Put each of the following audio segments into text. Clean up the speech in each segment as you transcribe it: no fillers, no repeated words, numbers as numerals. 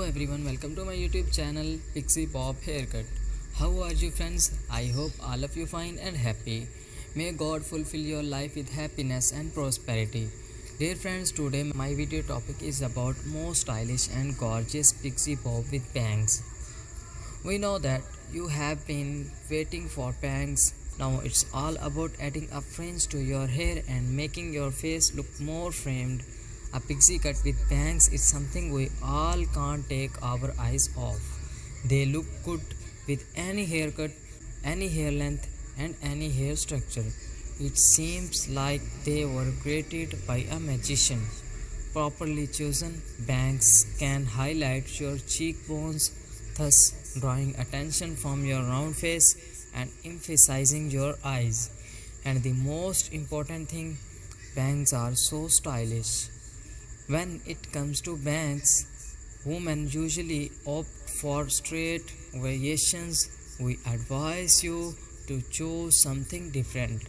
everyone, welcome to my YouTube channel Pixie Pop Haircut. How are you friends? I hope all of you fine and happy. May God fulfill your life with happiness and prosperity. Dear friends, today my video topic is about most stylish and gorgeous Pixie Pop with bangs. We know that you have been waiting for bangs. Now it's all about adding a fringe to your hair and making your face look more framed. A pixie cut with bangs is something we all can't take our eyes off. They look good with any haircut, any hair length, and any hair structure. It seems like they were created by a magician. Properly chosen, bangs can highlight your cheekbones, thus drawing attention from your round face and emphasizing your eyes. And the most important thing, bangs are so stylish. When it comes to bangs, women usually opt for straight variations. We advise you to choose something different,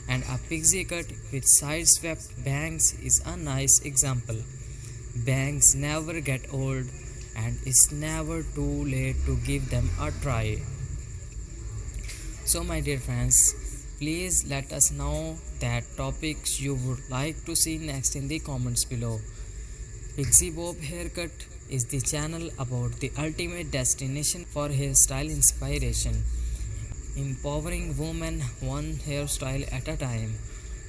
and a pixie cut with side swept bangs is a nice example. Bangs never get old, and it's never too late to give them a try. So, my dear friends, please let us know that topics you would like to see next in the comments below. Pixie Bob Haircut is the channel about the ultimate destination for hairstyle inspiration, empowering women one hairstyle at a time.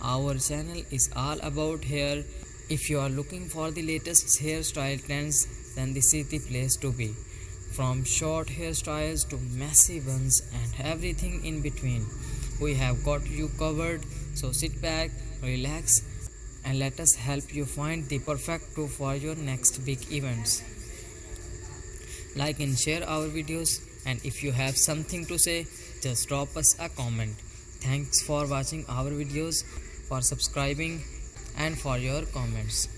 Our channel is all about hair. If you are looking for the latest hairstyle trends, then this is the place to be. From short hairstyles to messy ones and everything in between, we have got you covered. So sit back, relax, and let us help you find the perfect tool for your next big events. Like and share our videos, and if you have something to say, just drop us a comment. Thanks for watching our videos, for subscribing, and for your comments.